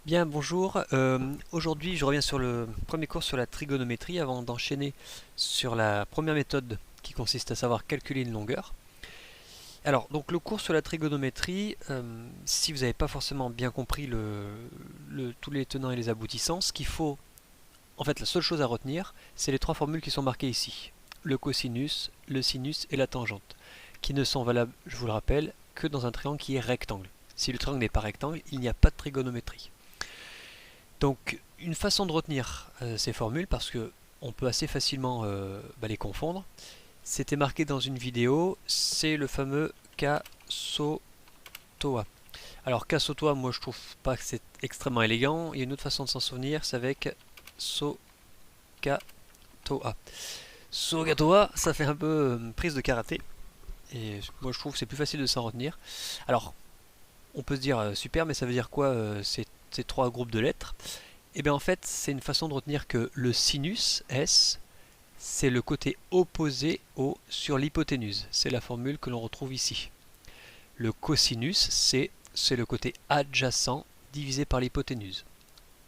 Bien, bonjour. Aujourd'hui, je reviens sur le premier cours sur la trigonométrie avant d'enchaîner sur la première méthode qui consiste à savoir calculer une longueur. Alors, donc le cours sur la trigonométrie, si vous n'avez pas forcément bien compris tous les tenants et les aboutissants, ce qu'il faut, en fait, la seule chose à retenir, c'est les trois formules qui sont marquées ici. Le cosinus, le sinus et la tangente, qui ne sont valables, je vous le rappelle, que dans un triangle qui est rectangle. Si le triangle n'est pas rectangle, il n'y a pas de trigonométrie. Donc une façon de retenir ces formules, parce que on peut assez facilement les confondre, c'était marqué dans une vidéo, c'est le fameux K-SO-TOA. Alors K-SO-TOA, moi je trouve pas que c'est extrêmement élégant. Il y a une autre façon de s'en souvenir, c'est avec So-Ka-TOA. So-Ka-TOA, ça fait un peu prise de karaté, et moi je trouve que c'est plus facile de s'en retenir. Alors on peut se dire super, mais ça veut dire quoi ces trois groupes de lettres? Et bien en fait, c'est une façon de retenir que le sinus, S, c'est le côté opposé au sur l'hypoténuse. C'est la formule que l'on retrouve ici. Le cosinus, c'est le côté adjacent divisé par l'hypoténuse.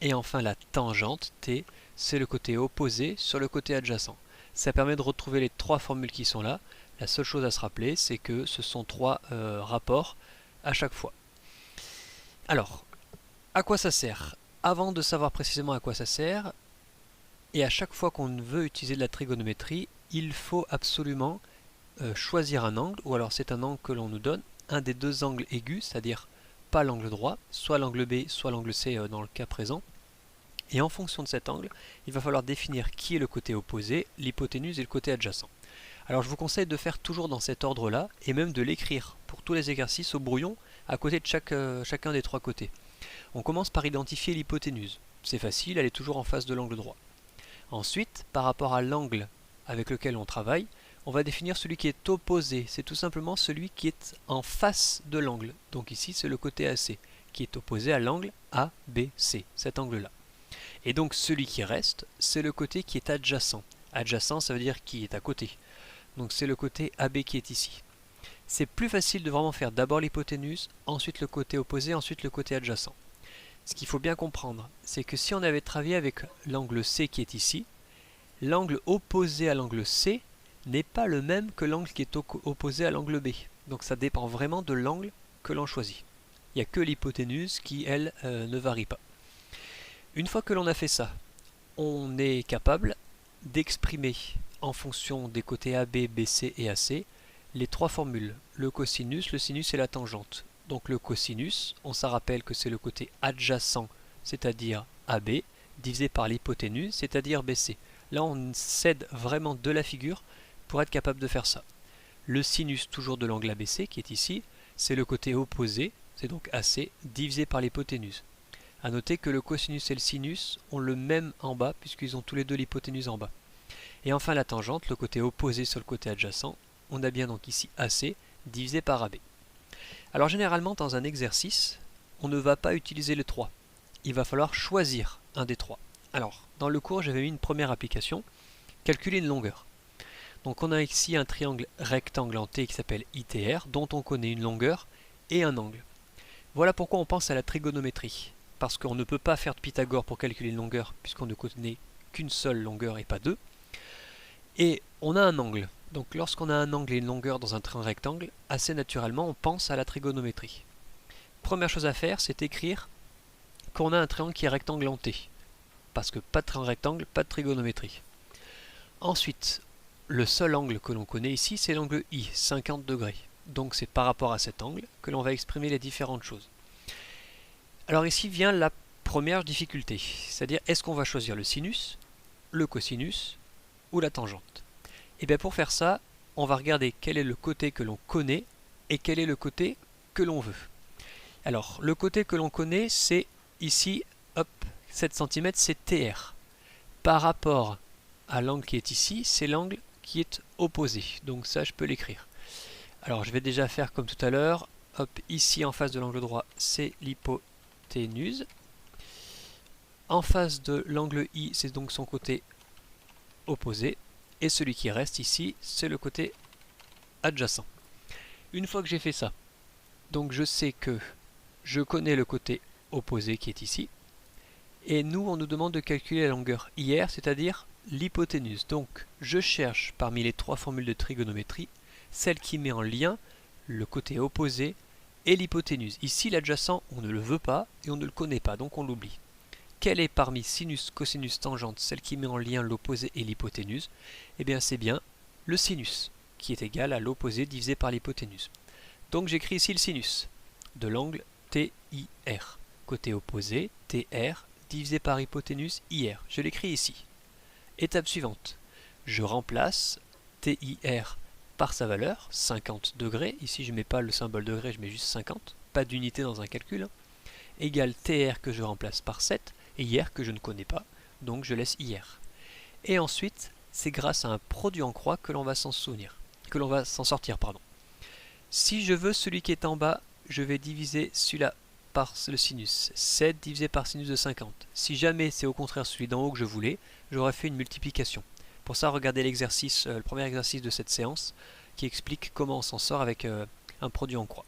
Et enfin la tangente, T, c'est le côté opposé sur le côté adjacent. Ça permet de retrouver les trois formules qui sont là. La seule chose à se rappeler, c'est que ce sont trois rapports à chaque fois. Alors, à quoi ça sert? Avant de savoir précisément à quoi ça sert, et à chaque fois qu'on veut utiliser de la trigonométrie, il faut absolument choisir un angle, ou alors c'est un angle que l'on nous donne, un des deux angles aigus, c'est-à-dire pas l'angle droit, soit l'angle B, soit l'angle C dans le cas présent. Et en fonction de cet angle, il va falloir définir qui est le côté opposé, l'hypoténuse et le côté adjacent. Alors je vous conseille de faire toujours dans cet ordre-là, et même de l'écrire pour tous les exercices au brouillon, à côté de chacun des trois côtés. On commence par identifier l'hypoténuse. C'est facile, elle est toujours en face de l'angle droit. Ensuite, par rapport à l'angle avec lequel on travaille, on va définir celui qui est opposé. C'est tout simplement celui qui est en face de l'angle. Donc ici, c'est le côté AC, qui est opposé à l'angle ABC, cet angle-là. Et donc celui qui reste, c'est le côté qui est adjacent. Adjacent, ça veut dire qui est à côté. Donc c'est le côté AB qui est ici. C'est plus facile de vraiment faire d'abord l'hypoténuse, ensuite le côté opposé, ensuite le côté adjacent. Ce qu'il faut bien comprendre, c'est que si on avait travaillé avec l'angle C qui est ici, l'angle opposé à l'angle C n'est pas le même que l'angle qui est opposé à l'angle B. Donc ça dépend vraiment de l'angle que l'on choisit. Il n'y a que l'hypoténuse qui, elle, ne varie pas. Une fois que l'on a fait ça, on est capable d'exprimer en fonction des côtés AB, BC et AC les trois formules, le cosinus, le sinus et la tangente. Donc le cosinus, on s'en rappelle que c'est le côté adjacent, c'est-à-dire AB, divisé par l'hypoténuse, c'est-à-dire BC. Là, on s'aide vraiment de la figure pour être capable de faire ça. Le sinus, toujours de l'angle ABC, qui est ici, c'est le côté opposé, c'est donc AC, divisé par l'hypoténuse. A noter que le cosinus et le sinus ont le même en bas, puisqu'ils ont tous les deux l'hypoténuse en bas. Et enfin la tangente, le côté opposé sur le côté adjacent, on a bien donc ici AC, divisé par AB. Alors généralement dans un exercice, on ne va pas utiliser les trois. Il va falloir choisir un des trois. Alors, dans le cours, j'avais mis une première application, calculer une longueur. Donc on a ici un triangle rectangle en T qui s'appelle ITR, dont on connaît une longueur et un angle. Voilà pourquoi on pense à la trigonométrie. Parce qu'on ne peut pas faire de Pythagore pour calculer une longueur, puisqu'on ne connaît qu'une seule longueur et pas deux. Et on a un angle. Donc lorsqu'on a un angle et une longueur dans un triangle rectangle, assez naturellement on pense à la trigonométrie. Première chose à faire, c'est écrire qu'on a un triangle qui est rectangle en T. Parce que pas de triangle rectangle, pas de trigonométrie. Ensuite, le seul angle que l'on connaît ici, c'est l'angle I, 50 degrés. Donc c'est par rapport à cet angle que l'on va exprimer les différentes choses. Alors ici vient la première difficulté, c'est-à-dire est-ce qu'on va choisir le sinus, le cosinus ou la tangente? Et bien pour faire ça, on va regarder quel est le côté que l'on connaît et quel est le côté que l'on veut. Alors le côté que l'on connaît, c'est ici, hop, 7 cm, c'est TR. Par rapport à l'angle qui est ici, c'est l'angle qui est opposé. Donc ça, je peux l'écrire. Alors je vais déjà faire comme tout à l'heure. Hop, ici en face de l'angle droit, c'est l'hypoténuse. En face de l'angle I, c'est donc son côté opposé. Et celui qui reste ici, c'est le côté adjacent. Une fois que j'ai fait ça, donc je sais que je connais le côté opposé qui est ici. Et nous, on nous demande de calculer la longueur IR, c'est-à-dire l'hypoténuse. Donc, je cherche parmi les trois formules de trigonométrie celle qui met en lien le côté opposé et l'hypoténuse. Ici, l'adjacent, on ne le veut pas et on ne le connaît pas, donc on l'oublie. Quelle est parmi sinus, cosinus, tangente celle qui met en lien l'opposé et l'hypoténuse? Eh bien, c'est bien le sinus, qui est égal à l'opposé divisé par l'hypoténuse. Donc, j'écris ici le sinus de l'angle TIR. Côté opposé, TR, divisé par hypoténuse, IR. Je l'écris ici. Étape suivante. Je remplace TIR par sa valeur, 50 degrés. Ici, je ne mets pas le symbole degré, je mets juste 50. Pas d'unité dans un calcul. Égale TR que je remplace par 7 et IR que je ne connais pas. Donc, je laisse IR. Et ensuite, c'est grâce à un produit en croix que l'on va s'en souvenir. Que l'on va s'en sortir, pardon. Si je veux celui qui est en bas, je vais diviser celui-là par le sinus. 7 divisé par sinus de 50. Si jamais c'est au contraire celui d'en haut que je voulais, j'aurais fait une multiplication. Pour ça, regardez l'exercice, le premier exercice de cette séance qui explique comment on s'en sort avec un produit en croix.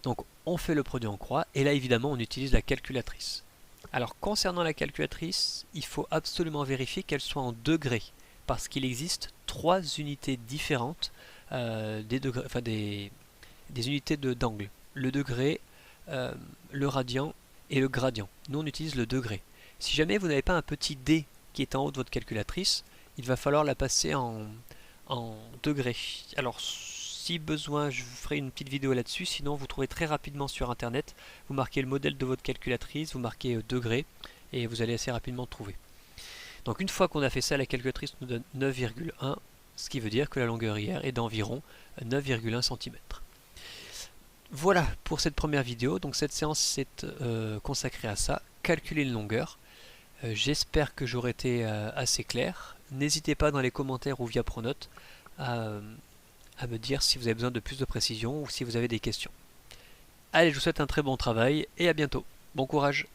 Donc on fait le produit en croix et là évidemment on utilise la calculatrice. Alors concernant la calculatrice, il faut absolument vérifier qu'elle soit en degrés parce qu'il existe trois unités différentes des degrés, enfin des unités d'angle. Le degré, le radian et le gradient. Nous on utilise le degré. Si jamais vous n'avez pas un petit d qui est en haut de votre calculatrice, il va falloir la passer en degrés. Alors si besoin, je vous ferai une petite vidéo là-dessus, sinon vous trouvez très rapidement sur internet, vous marquez le modèle de votre calculatrice, vous marquez degrés et vous allez assez rapidement trouver. Donc une fois qu'on a fait ça, la calculatrice nous donne 9,1, ce qui veut dire que la longueur IR est d'environ 9,1 cm. Voilà pour cette première vidéo, donc cette séance est consacrée à ça, calculer une longueur. J'espère que j'aurai été assez clair. N'hésitez pas dans les commentaires ou via Pronote à me dire si vous avez besoin de plus de précision ou si vous avez des questions. Allez, je vous souhaite un très bon travail et à bientôt. Bon courage!